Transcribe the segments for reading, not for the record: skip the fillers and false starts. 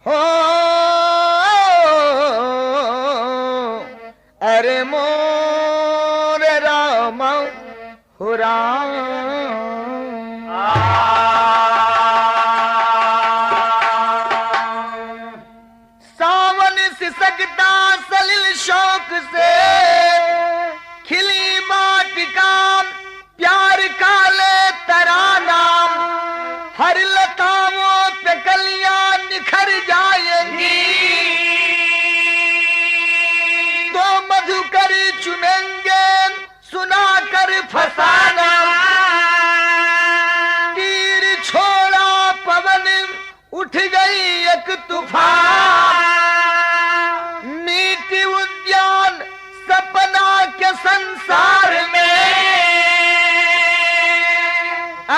हो अरे मोरे राम हो राम। सावन सिसकता सलिल शौक से खिली वाटिका प्यार का ले तराना हर लताओं पे कलियां निखर जाएंगी तो मधुकर चुनेंगे सुनाकर फसाना। तीर छोड़ा पवन उठ गई एक तूफान नीति उद्यान सपना के संसार में।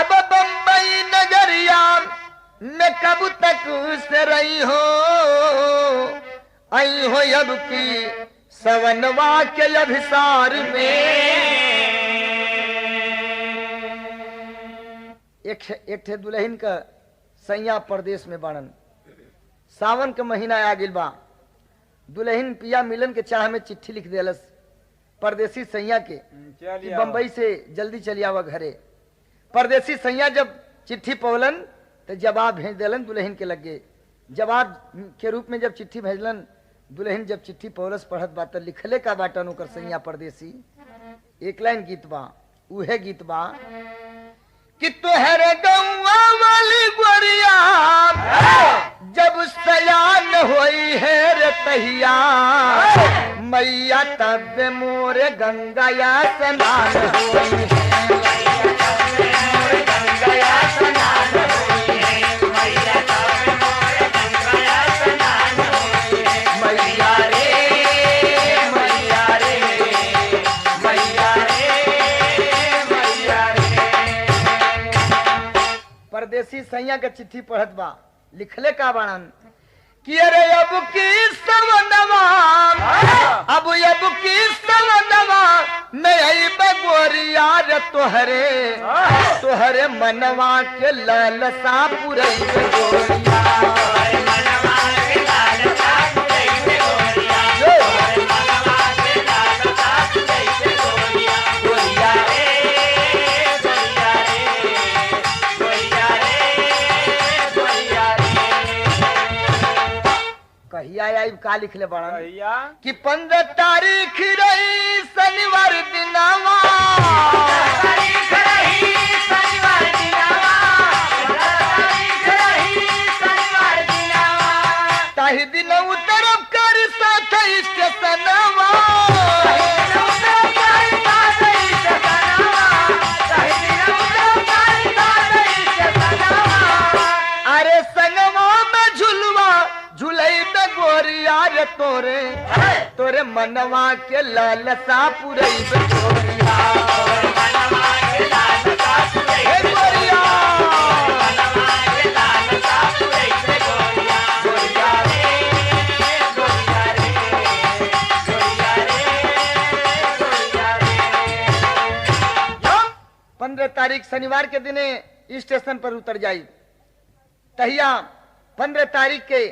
अब बंबई नगरिया में कब तक से रही हो आई हो अब की सवनवा के अभिसार में। एक थे दुल्हन का सैया परदेश में बाणन सावन के महीना आ गिल बा। दुल्हन पिया मिलन के चाह में चिट्ठी लिख देलस परदेसी सैया के कि बंबई से जल्दी चली आवा घरे। परदेसी सैया जब चिट्ठी पवलन तो जवाब भेज देलन दुल्हन के लगे। जवाब के रूप में जब चिट्ठी भेजलन दुल्हन जब चिट्ठी पवलस पढ़त बात लिखले का बाटन ओकर सैया परदेसी। एक लाइन गीत बा उहे गीत बा कि तोहरे गौवा वाली गोरिया जब सयान होई है रे तहिया मैया तब मोरे गंगा या स्नान होई परदेसी सैया के चिट्ठी पढ़त बा लिखले का बाणन कि अरे अब की सवनवा मैं आई बगोरिया रे तोहरे मनवा के लालसा पुरई गोरिया। का लिखले बड़ा कि 15 तारीख रही शनिवार दिनावा ताही दिन उतरब कर साथ स्टेशनवा अरे संगवा में झुलवा झुलई में गोरिया रे तोरे मनवा के लालसा पुरई में गोरिया। पंद्रह तारीख शनिवार के दिने स्टेशन पर उतर जाई तहिया 15 तारीख के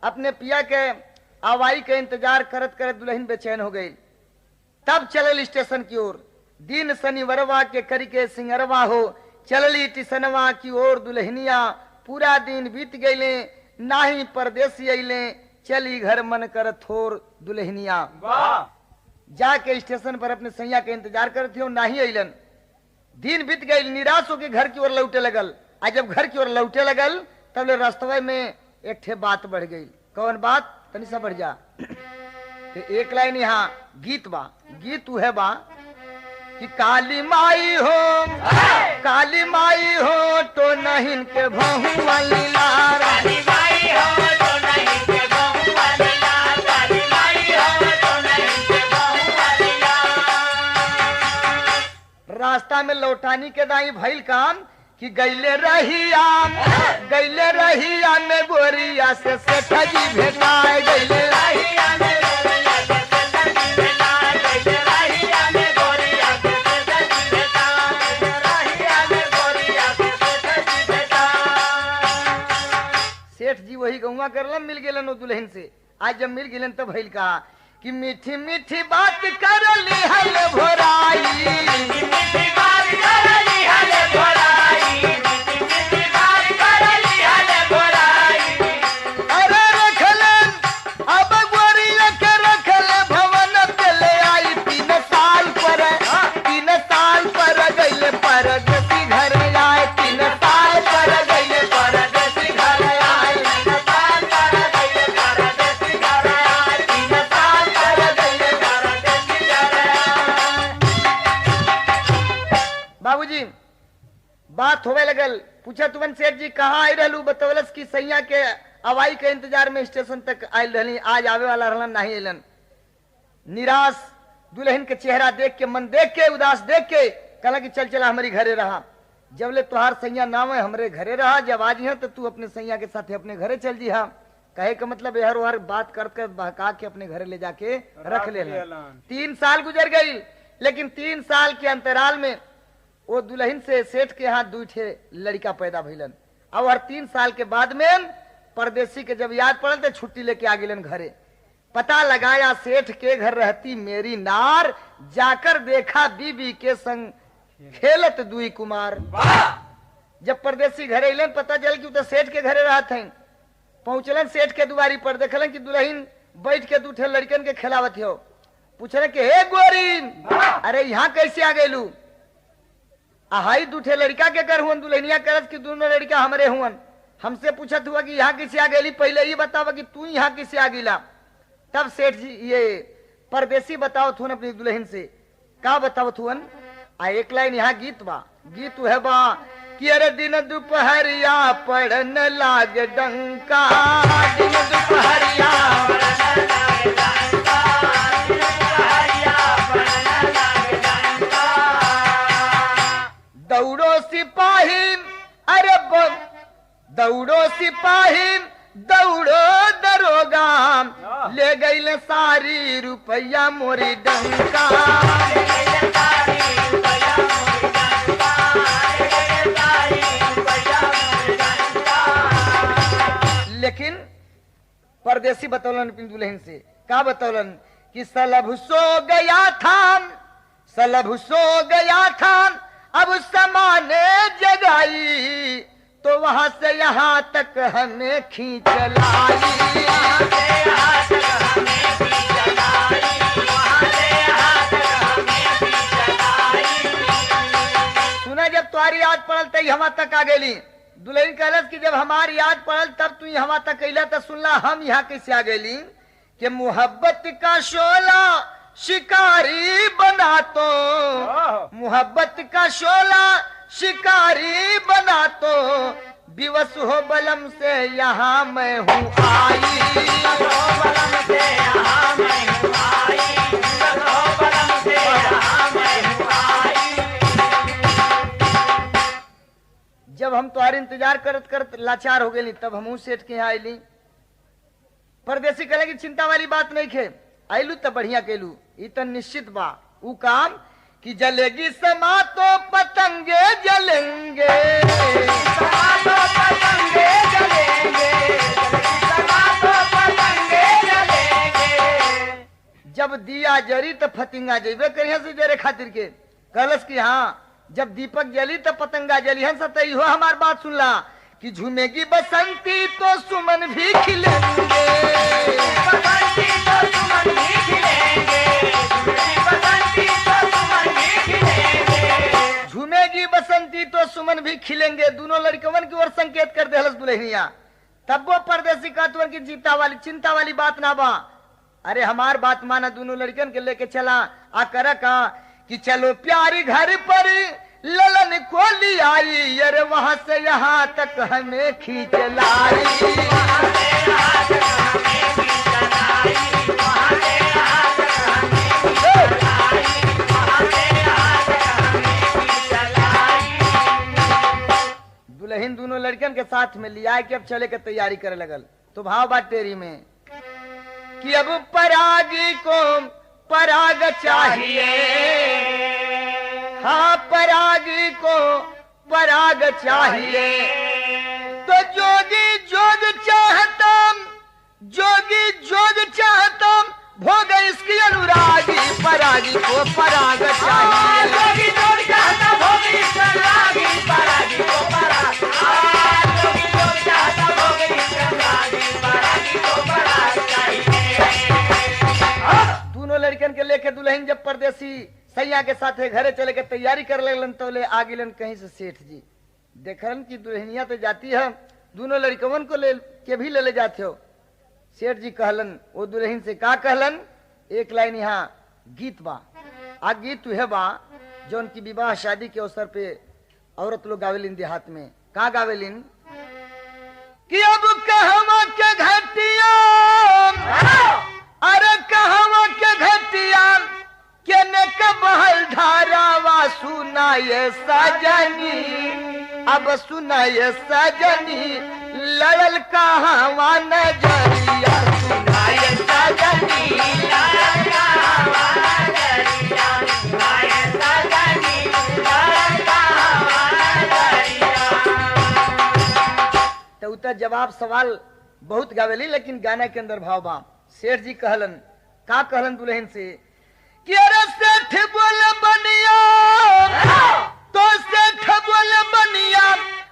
अपने पिया के आवाई के इंतजार करत करत दुल्हन बेचैन हो गई। तब चलल स्टेशन की ओर दिन शनिवारवा के करी के सिंगरवा हो चलली टिसनवा की ओर दुल्हनिया पूरा दिन बीत गईले नाही परदेसी अइले चली घर मन कर थोर दुल्हनिया जाके स्टेशन पर अपने सैया के इंतजार करती हो नाही अइलन। दिन बीत गई निराश होकर घर की ओर लौटे लगल। आज जब घर की ओर लौटे लगल तब रास्तवे में एक ठे बात बढ़ गई। कौन बात तनी सा बढ़ जा तो एक लाइन यहाँ गीत बा गीत उहे बा कि काली माई हो तो नहीं के भहुआ लीलार काली माई हो तो नहीं के भहुआ लीलार काली माई हो तो नहीं के भहुआ लीलार। रास्ता में लौटानी के दाई भइल काम कि गैले रहिया में गोरिया से ठगी भेटाए गैले रहिया में गोरिया से ठगी भेटाए गैले रहिया में गोरिया से आज जब मिल गिलन तब भइल का कि मीठी मीठी बात कर ली हल भोराई, मीठी बात कर ली हल भोराई, मीठी बात कर ली हल भोराई। अरे रखलन अब गोरिया के रखल भवन पे ले आई, 3 साल पर गइले परदेसी घर आए, 3 साल पर गइले परदेसी घर आए, 3 साल पर गइले परदेसी घर आए, 3 साल पर गइले परदेसी घर आए। बाबूजी बात होवे लगल, पूछा तुमन सेठ जी कहाँ आई रहलू, बतौलस की सैया के अवाई के इंतजार में स्टेशन तक आयल रहली, आज आवे वाला रहलन नहीं अलन। निराश दुल्हन के चेहरा देख के, मन देख के, उदास देख के कहला कि चल चला हमारी घरे रहा, जब ले तुहार सैया नाम है हमरे घरे रहा, जब आज है तो तू अपने सैया के साथ अपने घरे चल जी। हाँ कहे का मतलब हर हर बात कर कर बहका के अपने घरे ले जाके रख ले। 3 साल गुजर गई, लेकिन 3 साल के अंतराल में वो दुल्हन से सेठ के यहाँ 2 ठे लड़का पैदा भइलन। और 3 साल के बाद में परदेसी के जब याद पड़ल तो छुट्टी लेके आ गिलन घरे। पता लगाया सेठ के घर रहती मेरी नार, जाकर देखा बीबी के संग खेलत 2 कुमार। जब परदेसी घरे अलन पता चल कि तो सेठ के घरे रहत हैं, पहुंचलन सेठ के दुआरी पर, देखलन कि दुल्हन बैठ के 2 ठे लड़कन के खिलावत हो। पूछलन कि हे गोरी, अरे यहाँ कैसे आ गयलू? हाई 2 ठे लड़का के घर हुन, दुल्हनिया करत कि दोनों लड़का हमरे हुन। हमसे पूछत हुआ कि यहाँ किसे आ गई, पहले ये बतावा कि तू यहाँ किसे आ गिला। तब सेठ जी ये परदेसी बताओ थुन अपनी दुल्हन से, का बताओ थुन? आ एक लाइन यहाँ गीत बा, गीत है बा कि अरे दिन दोपहरिया पड़न लाग डंका, दिन दोपहरिया पड़न लाग डंका, दिन दोपहरिया पड़न लाग डंका। दौड़ो सिपाही, अरे दौड़ो सिपाही, दौड़ो दरोगा, ले गई सारी रुपया मोरी डंका, ले गई सारी रुपया मोरी डंका, ले गई सारी रुपया मोरी डंका। लेकिन परदेसी बतौलन अपनी दुल्हन से, का बतौलन कि सलभ सो गया था, सलभ सो गया था, अब समाने जगाई, तो वहां से यहाँ तक हमें खींच लाई, यहाँ से यहाँ तक हमें खींच लाई, वहां से यहाँ तक हमें खींच लाई। सुना जब तुम्हारी याद पड़ल तई हवा तक आ गई। दुल्हन कहलस कि जब हमारी याद पड़ल तब तू यहाँ तक अला, तो सुनला हम यहाँ कैसे आ गई कि मोहब्बत का शोला शिकारी बना तो, मोहब्बत का शोला शिकारी बना तो, विवश हो बलम से यहाँ मैं हूँ आई, बलम से यहाँ मैं हूँ आई, बलम से यहाँ मैं हूँ आई। जब हम तुम्हारे इंतजार करत करत लाचार हो गए तब हम सेठ के यहाँ आईली। परदेसी कहले कि चिंता वाली बात नहीं खे, आईलू तब बढ़िया केलू, इतन निश्चित बा ऊ काम कि जलेगी समा तो पतंगे जलेंगे, समा तो पतंगे जलेंगे, समा तो पतंगे जलेंगे। जब दिया जरी तो फतिंगा जेबे करिया से जरे खातिर के। कहलस कि हाँ जब दीपक जली तो पतंगा जली हन सतई हो। हमार बात सुनला कि झूमेगी बसंती तो सुमन भी खिलेंगे, बसंती तो सुमन भी खिलेंगे, बसंती तो सुमन भी खिलेंगे, झूमेगी बसंती तो सुमन भी खिलेंगे। दोनों लड़कवन की ओर संकेत कर दे हलस दुल्हनिया। तब वो परदेसी का तुअन की चिंता वाली बात ना बा। अरे हमार बात माना, दोनों लड़कन के लेके चला आ कर का कि चलो प्यारी घर पर ललन को ली आई, अरे वहां से यहाँ तक हमें खींच लाई, वहां से यहाँ तक हमें खींच लाई, वहां से यहाँ तक हमें खींच लाई, वहां से यहाँ तक हमें खींच लाई। दुल्हन दोनों लड़कन के साथ में लिया कि अब चले के तैयारी करे लगल। तो भाव बात तेरी में कि अब परागी को पराग चाहिए, हाँ परागी को पराग चाहिए, तो जोगी जोग चाहता जोगी जोग चाहता भोग इसकी अनुरागी, परागी को पराग चाहिए। जोगी जोग चाहता भोग इसकी अनुरागी, परागी को पराग। जोगी जोग चाहता भोग इसकी अनुरागी, परागी को पराग चाहिए। दोनों लड़कन के लेके दुल्हन जब परदेसी सैया के साथ घरे चले के तैयारी कर लगलन तो ले आ गिलन कहीं से सेठ जी। देखलन की दुल्हनिया तो जाती है, दोनों लड़कवन को ले के भी ले जाते हो। सेठ जी कहलन वो दुल्हन से का कहलन, एक लाइन यहाँ गीत बा, आ गीत तुहे बा जो उनकी विवाह शादी के अवसर पे औरत लोग गावेलिन देहात में। का गावेलिन कि अब कहवा के घटिया, अरे कहवा के घटिया केने के बहल धारावा सुनाए सजनी, अब सुनाए सजनी लड़ल कहवा नजरिया, सुनाए सजनी लड़ल कहवा नजरिया, सुनाए सजनी लड़ल कहवा नजरिया। तो उतर जवाब सवाल बहुत गावेली लेकिन गाना के अंदर भाव बा। सेठ जी कहलन का कहलन दुल्हन से कि अरे सेठ बोल बनिया, तो सेठ बोल बनिया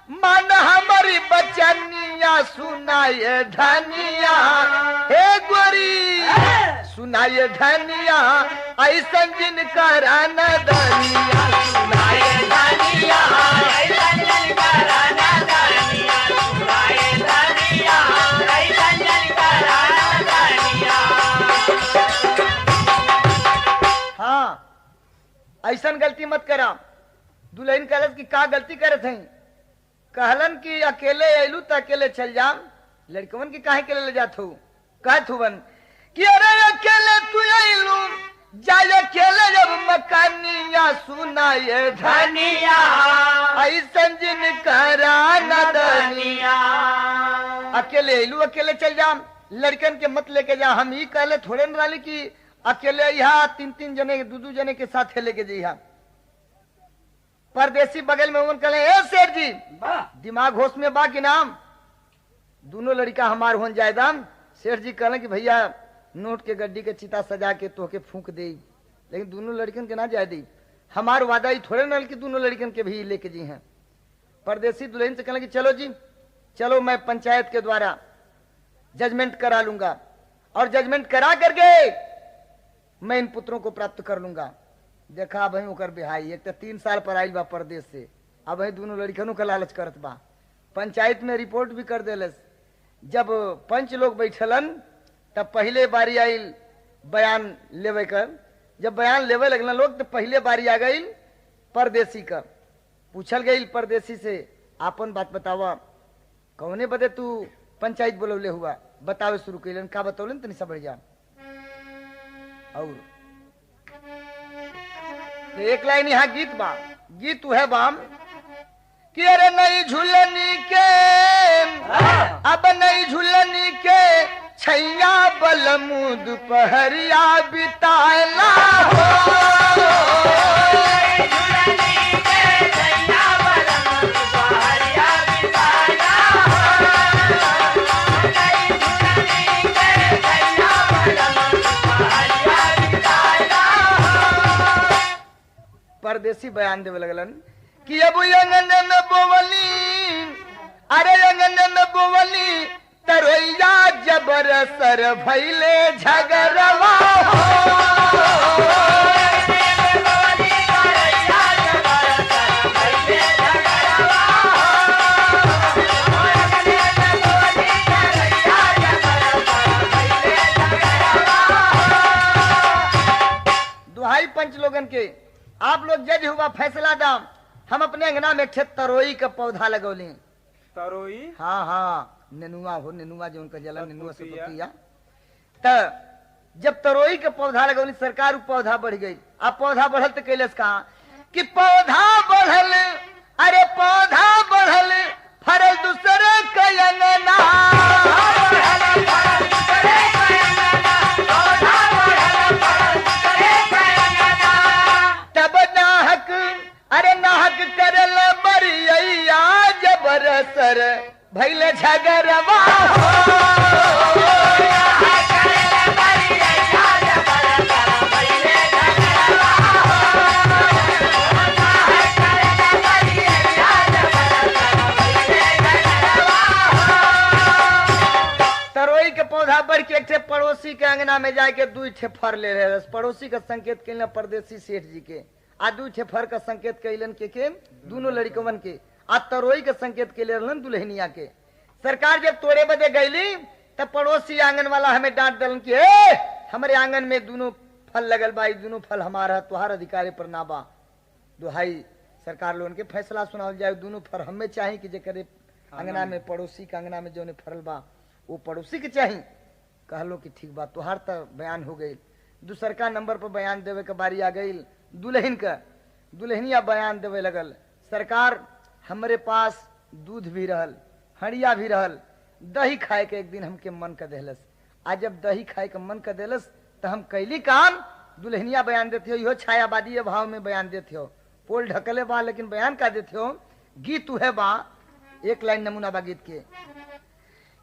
मन हमारी बचनिया, सुनाए धनिया हे गोरी, सुनाए धनिया ऐसन जिन करान दनिया, सुनाए धनिया ऐसन जिन करान दनिया, सुनाए धनिया ऐसन जिन करान दनिया। हाँ ऐसन गलती मत करा। दुल्हन कहलस कि का गलती करत हैं, कहलन कि अकेले अइलू तो अकेले चल जाम, लड़कवन की काहे के ले जात हो, कहत हुवन कि अरे अकेले तू अइलू जाय अकेले जब मकानिया, सुनाए धनिया ऐसन जिन करा नदनिया। अकेले अइलू अकेले चल जाम, लड़कन के मत लेके जा। हम ही कहले थोड़े न रही कि अकेले यहाँ तीन तीन जने दो जने के साथ लेके जइहा। परदेसी बगल में उन कहले ए सेठ जी दिमाग होश में बा कि नाम, दोनों लड़का हमार होन जायदाम। सेठ जी कहले कि भैया नोट के गड्डी के चिता सजा के तोहके फूंक दे, लेकिन दोनों लड़कन के ना जाए दी। हमार वादा ही थोड़े नल की दोनों लड़कन के भी लेके जी हैं। परदेसी दुल्हन से कहले कि चलो जी चलो, मैं पंचायत के द्वारा जजमेंट करा लूंगा और जजमेंट करा करके मैं इन पुत्रों को प्राप्त कर लूंगा। देखा अब ओकर बिहाई एक तो 3 साल पर आयल बा परदेश से, अब दोनों लड़कनों का लालच करत बा। पंचायत में रिपोर्ट भी कर देलस। जब पंच लोग बैठलन तब पहले बारी आयल बयान लेवे कर। जब बयान लेवे लगना लोग तो पहले बारी आ गई परदेसी का। पूछल गई परदेसी से आपन बात बतावा, कौने बदे तू पंचायत बोलौले हुआ, बतावे शुरू कैलन। का बतौलन तनी सब जा। और एक लाइन यहाँ गीत बा, गीत है बाम कि अरे नई झुलनी के अब नई झुलनी के छैया बलमुद पहरिया बिताला परदेसी बयान देवे लगलन कि अब अंगन में बोवली, अरे अंगन में बोवली तरोइया जबर सर भैले झगरवा दुहाई पंच लोगन के, आप लोग जज हुआ फैसला दाम। हम अपने अंगना में खेत तरोई का पौधा लगौली। तरोई हाँ हाँ नेनुआ हो, नेनुआ जो उनका जला नेनुआ से पतिया। तो जब तरोई का पौधा लगौली सरकार वो पौधा बढ़ गई। अब पौधा बढ़ल तो कैलस कहा कि पौधा बढ़ल, अरे पौधा बढ़ल फरल दूसरे का अंगना, तब नाहक अरे नाहक करल बरिया जबर सर भैले झगरवा अंगना में जाके 2 ठे फर ले रहे। पड़ोसी का संकेत कैलन परदेसी सेठ जी के, आ 2 ठे फर का संकेत कैलन के दोनों लड़कवन के, आ तरोई का संकेत के ले रहलन दुल्हनिया के। सरकार जब तोड़े बदे गईली तब पड़ोसी आंगन वाला हमें डांट दलन कि हमारे आंगन में दोनों फल लगल बा, दोनों फल हमारा, तुहार अधिकारी पर ना बा। दुहाई सरकार लोगन के फैसला सुनावल जाए, दोनों फल हमें चाहिए कि जेकरे अंगना में पड़ोसी के अंगना में जो फरल बा वो पड़ोसी के चाहिए। कहलो कि ठीक बा, तुहार तो बयान हो गई। दूसरका नंबर पर बयान देवे के बारी आ गई दुल्हन का। दुल्हनिया बयान देवे लगल, सरकार हमरे पास दूध भी रहल, हड़िया भी रहल, दही खाए के एक दिन हमके मन कर देलस। आज जब दही खाए के मन कर देलस तो हम कैली काम। दुल्हनिया बयान देते हो, इहो छायावादी भाव में बयान देते हो, पोल ढकले बा लेकिन बयान का देते हो। गीत उहे बा, एक लाइन नमूना बा गीत के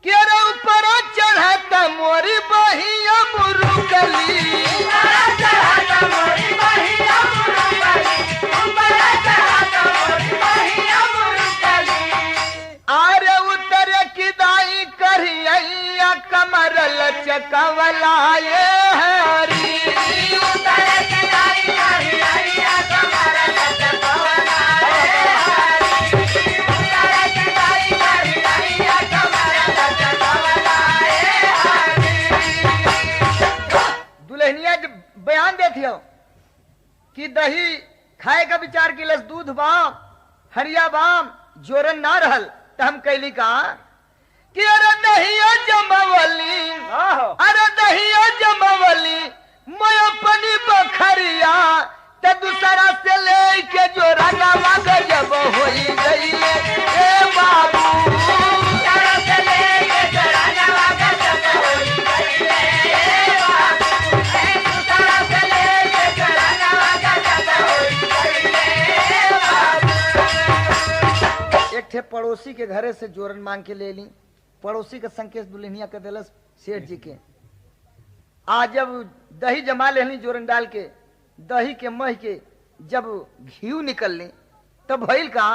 कि अरे ऊपर चढ़ता मोरी बहिया मुरुकली, अरे उतर की दाई करिया कमर लचकवलाए हरी, दुल्हनिया बयान देती हो कि दही खाए का विचार किलस, दूध बाम हरिया बाम जोरन ना रहल। तो हम कैली का कि अरे दहिया जमवली, अरे दहिया जमवली मैं अपनी बखरिया ते दूसरा से ले के जो रंगवा गजब होई गई ए बाबू, एक ठे पड़ोसी के घरे से जोरन मांग के ले ली। पड़ोसी का संकेत दुल्हनिया के दिलस सेठ जी के। आज जब दही जमा लेनी जोरन डाल के, दही के मह के जब घी निकल ली तब भइल का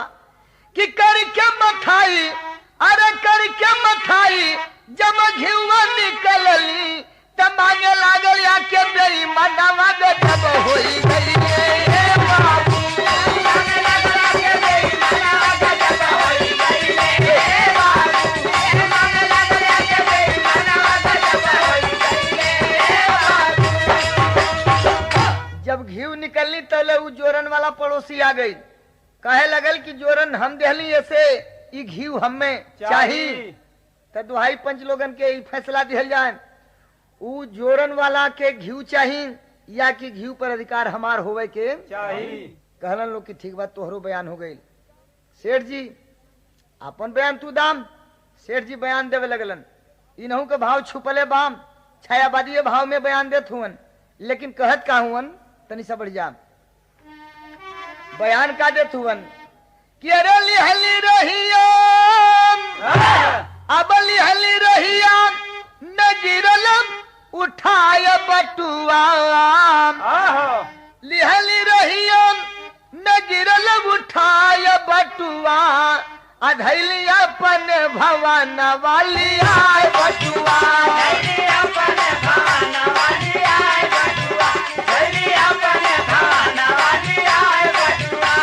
कि करके मठाई, अरे करके मठाई जब घीवा निकल ली तब मांगे लागल या के बेई मनवा गजब होई गई ए बाबू, जब घी निकलनी तले उ जोरन वाला पड़ोसी आ गई, कहे लगल कि जोरन हम देहली ऐसे ई घी हमें चाहिए। तो दुहाई पंच लोगन के ई फैसला दिहल जाए, उ जोरन वाला के घी चाहिए या कि घी पर अधिकार हमार होवे के चाहिए। कहलन लोग कि ठीक बात, तोहरो बयान हो गई। सेठ जी अपन बयान तू दाम। सेठ जी बयान देवे लगलन, इनहू के भाव छुपले बाम, छायावादी भाव में बयान देत हुवन, लेकिन कहत का हुवन तनी सा बढ़ जा। बयान का देत हुवन कि अरे लिहली रहिया, अब लिहली रहिया न गिरल उठाय बटुआ, लिहली रहिया न गिरल उठाय बटुआ, अधैली अपन भवन वाली आय बटुआ, अपन भवन वाली आय बटुआ, अपन भवन वाली आय बटुआ।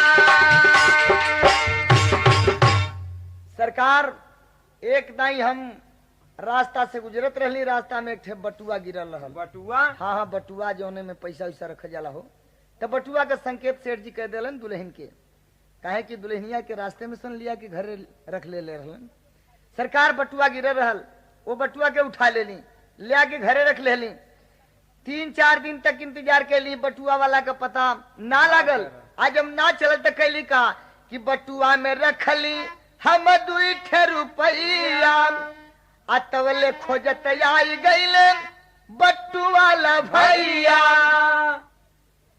सरकार एक दाई हम रास्ता से गुजरत रहली, रास्ता में एक ठे बटुआ गिरल रहल। बटुआ? हाँ, बटुआ जौने में पैसा वैसा रखा जाला हो। तो बटुआ का संकेत सेठ जी कह दिलन दुल्हन के, काहे कि दुल्हनिया के रास्ते में सुन लिया कि घरे रख ले रहलन। सरकार बटुआ गिरल रहल, वो बटुआ के उठा लेली, ले आके घरे रख लेली। 3-4 दिन तक इंतजार कैली, बटुआ वाला का पता ना लागल। आज हम ना चलल तो कैली का कि बटुआ में रखली हम 2 रुपया, अतवले खोजत आई गईले बटुआ ला भैया।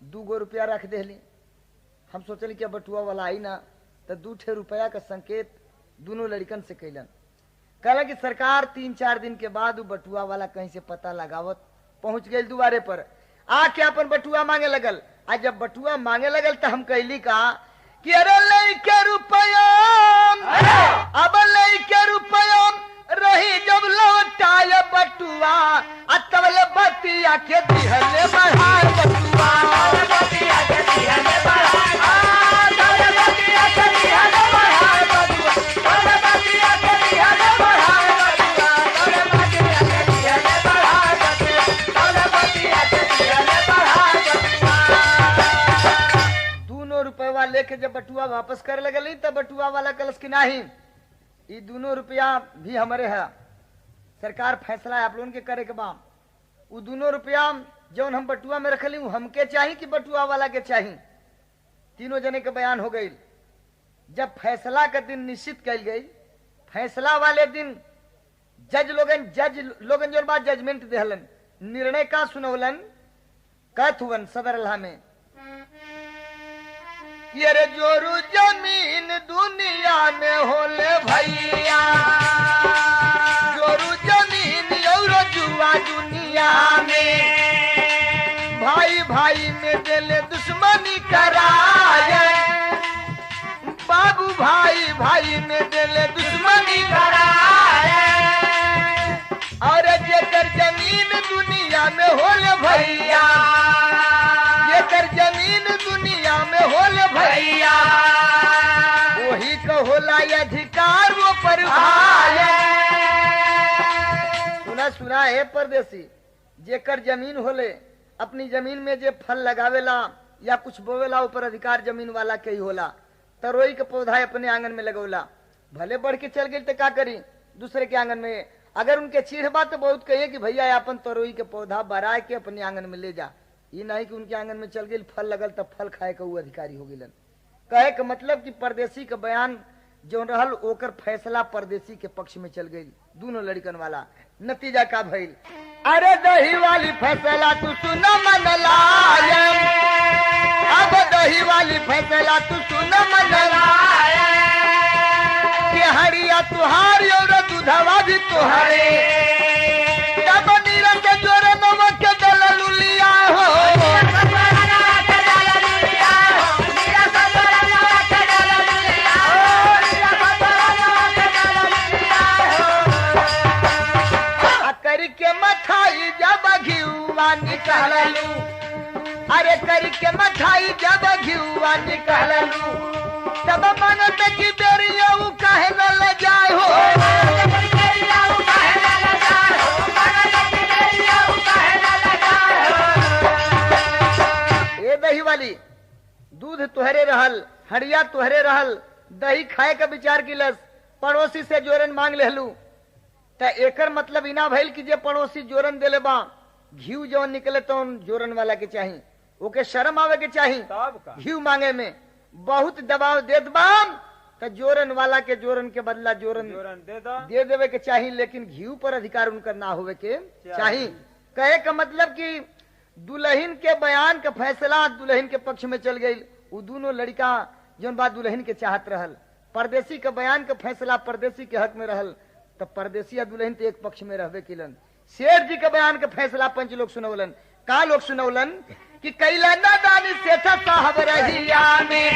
2 रुपया रख देली। हम सोचली कि बटुआ वाला आई ना, तो 2 रुपया का संकेत दोनों लड़कन से कैलन। कहला कि सरकार 3-4 दिन के बाद वो बटुआ वाला कहीं से पता लगावत पहुंच गई दुआरे पर, आके अपन बटुआ मांगे लगल। आज जब बटुआ मांगे लगल तो हम कैली का कि अरे लेके रुपया, अब लेके रुपया रही जब लौटाए बटुआ अतवल बतिया के दिहले बढ़ाए बटुआ बतिया के दिहले बढ़ाए बतिया के दिहले बढ़ाए बतिया के दिहले बढ़ाए बतिया के दिहले बढ़ाए बतिया के दिहले बढ़ाए दोनों रुपया लेके जब बटुआ वापस कर लगली तब बटुआ वाला कलश की नहीं ये दोनों रुपया भी हमारे है सरकार फैसला है आप लोगों के करे के बा वो दोनों रुपया जौन हम बटुआ में रखली वो हमके चाहिए कि बटुआ वाला के चाहिए तीनों जने के बयान हो गई जब फैसला का दिन निश्चित कल गई फैसला वाले दिन जज लोगन जो बात जजमेंट देहलन निर्णय का सुनवलन कथुवन सदर अल्लाह में कि अरे जोरू जमीन दुनिया में होले भैया जोरू जमीन और जुआ दुनिया में भाई भाई में दिले दुश्मनी कराए बाबू भाई भाई में दिले दुश्मनी कराए और जेकर जमीन दुनिया में होले भैया जेकर जमीन दुनिया में होले भैया वही को होला अधिकार वो पर सुना है परदेसी जेकर जमीन होले अपनी जमीन में जे फल लगावेला या कुछ बोवेला ऊपर अधिकार जमीन वाला के ही होला तरोई के पौधा अपने आंगन में लगौला भले बढ़ के चल गई तो क्या करी दूसरे के आंगन में अगर उनके चीढ़ बात तो बहुत कहिए कि भैया अपन तरोई के पौधा बरा के अपने आंगन में ले जा ये नहीं कि उनके आंगन में चल गई फल लगल तब फल खाए का वो अधिकारी हो गई कहे का मतलब कि परदेसी का बयान जो रहल ओकर फैसला परदेसी के पक्ष में चल गई दोनों लड़कन वाला नतीजा का भइल अरे दही वाली फैसला तू सुन मन लायम अब दही वाली फैसला तू सुन मन लायम कि हरिया तुहारी और दूधवा भी तुहारे तब नीरा के जोरे नमक के दललू लिया हो के मठाई जब घिउआ निकाललू अरे करके मठाई जब घिउआ निकाललू तब मनत की बेरिया काहे न ले जाए हो ए दही वाली दूध तुहरे रहल हड़िया तुहरे रहल दही खाए का विचार किलस पड़ोसी से जोरन मांग लेलू तो एकर मतलब इना भइल कि जे पड़ोसी जोरन देले बा घीव जौन निकले तो जोरन वाला के चाहिए ओके शर्म आवे के चाहिए घीव मांगे में बहुत दबाव देत बा तो जोरन वाला के जोरन के बदला जोरन दे देवे के चाहिए लेकिन घीव पर अधिकार उनका ना होवे के चाहिए कहे का मतलब कि दुल्हन के बयान का फैसला दुल्हन के पक्ष में चल गई वो दोनों लड़का जौन बात दुल्हन के चाहत रहल परदेसी का बयान का फैसला परदेसी के हक में रहल तब परदेसी दुल्हन तो एक पक्ष में रहबे किलन शेर जी के बयान का फैसला पंच लोग सुनौलन का लोग सुनौलन कि कैला नादानी सेठ साहब रहिया में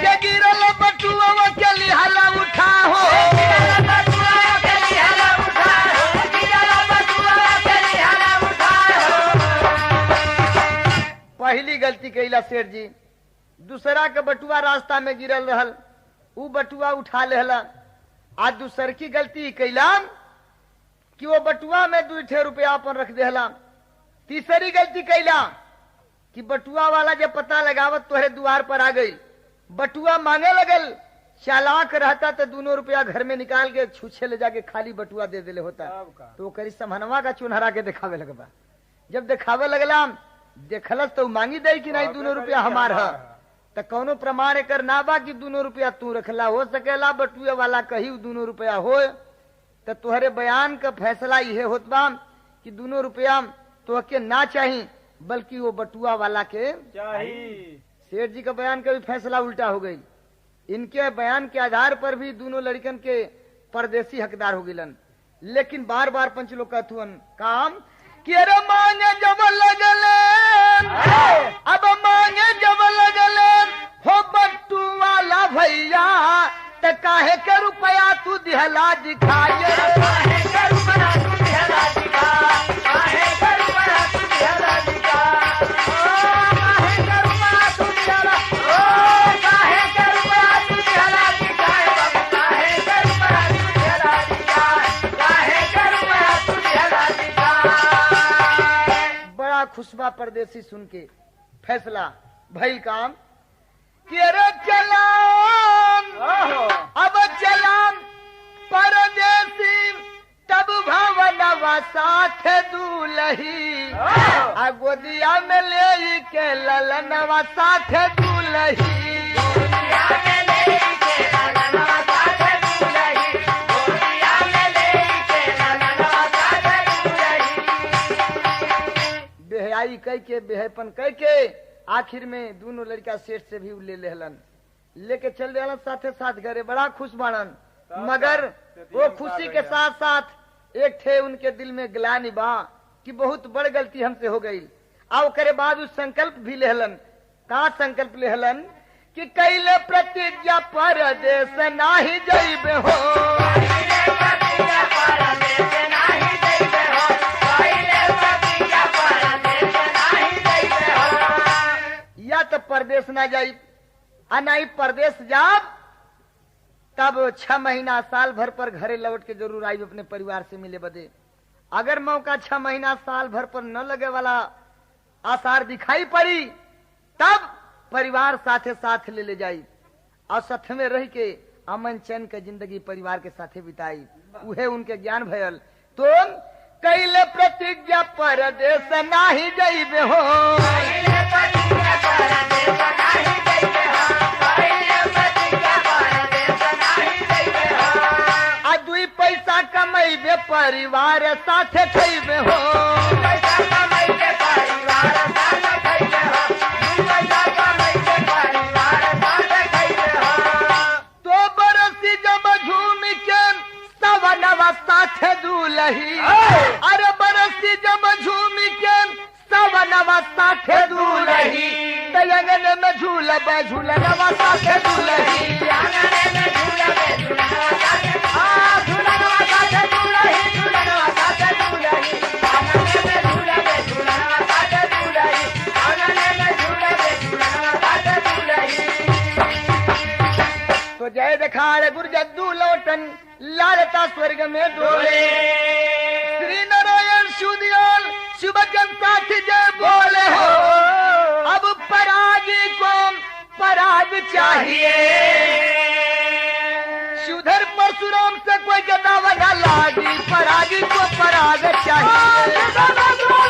जे गिरल बटुआ के लिहाला उठा हो पहली गलती कैला शेर जी दूसरा के बटुआ रास्ता में गिरल रहल उ बटुआ उठा लेहला आज दूसर की गलती कैला कि वो बटुआ में 2 रुपया अपन रख देला तीसरी गलती कैला कि बटुआ वाला जब पता लगावत तोहरे द्वार पर आ गई बटुआ मांगे लगल चालाक रहता तो 2 रुपया घर में निकाल के छूछे ले जाके खाली बटुआ दे देले होता तो करी समहनवा का चुनहरा के दिखावे लगबा जब दिखावे लगला देखलस तो मांगी दे कि नहीं 2 रुपया हमार है तो कौनो प्रमाण कर ना बा कि 2 रुपया तू रखला हो सकेला बटुए वाला कही 2 रुपया हो तो तुहरे बयान का फैसला यह होत बा कि 2 रुपया तो के ना चाहिए बल्कि वो बटुआ वाला के चाहिए शेर जी का बयान का भी फैसला उल्टा हो गई इनके बयान के आधार पर भी दोनों लड़कन के परदेसी हकदार हो गिलन लेकिन बार बार पंच लोग कहथुन काम कि अरे मांगे जब लगले अब मांगे जब लगले हो बट्टू वाला भैया त काहे के रुपया तू दिहला दिखा खुशबा परदेसी सुन के फैसला भइल काम कि अरे चलाम अब चलाम परदेसी तब भवनवा साथ दूलही आ गोदिया में ले के ललनवा साथ दूलही बेहयाई कह के बेहपन कह के आखिर में दोनों लड़का सेठ से भी ले लेहलन लेके चल रहे साथे साथ घरे बड़ा खुश बाड़न मगर वो खुशी के साथ साथ एक थे उनके दिल में ग्लानि बा कि बहुत बड़ गलती हमसे हो गई। और करे बाद उस संकल्प भी लेहलन का संकल्प लेहलन कि कैले प्रतिज्ञा परदेश नाही जइबे हो या तो परदेश ना जाई आ नहीं परदेश जाब तब 6 महीना साल भर पर घरे लौट के जरूर आई अपने परिवार से मिले बदे। अगर मौका 6 महीना साल भर पर न लगे वाला आसार दिखाई पड़ी तब परिवार साथे साथ ले जाई और साथ में रह के अमन चैन के जिंदगी परिवार के साथे बिताई। उहे उनके ज्ञान भयल तो कैले प्रतिज्ञा परदेश नाही जइबे हो आ 2 पैसा कमैबे परिवार साथे खइबे हो तो बरसी जब झूम के सवनवा साथे दूलही अरे बरसी जब झूम के सवनवा साथे दूलही तयंगन में झूलबा झूलनवा साथे दूलही तो जय देखाड़ गुरजद्दू लौटन लालता स्वर्ग में डोले श्री नारायण सुदियाल शुभकन साथी जय बोले हो अब परागी को पराग चाहिए सुधर परशुराम से कोई गदावा ना लागी परागी को पराग चाहिए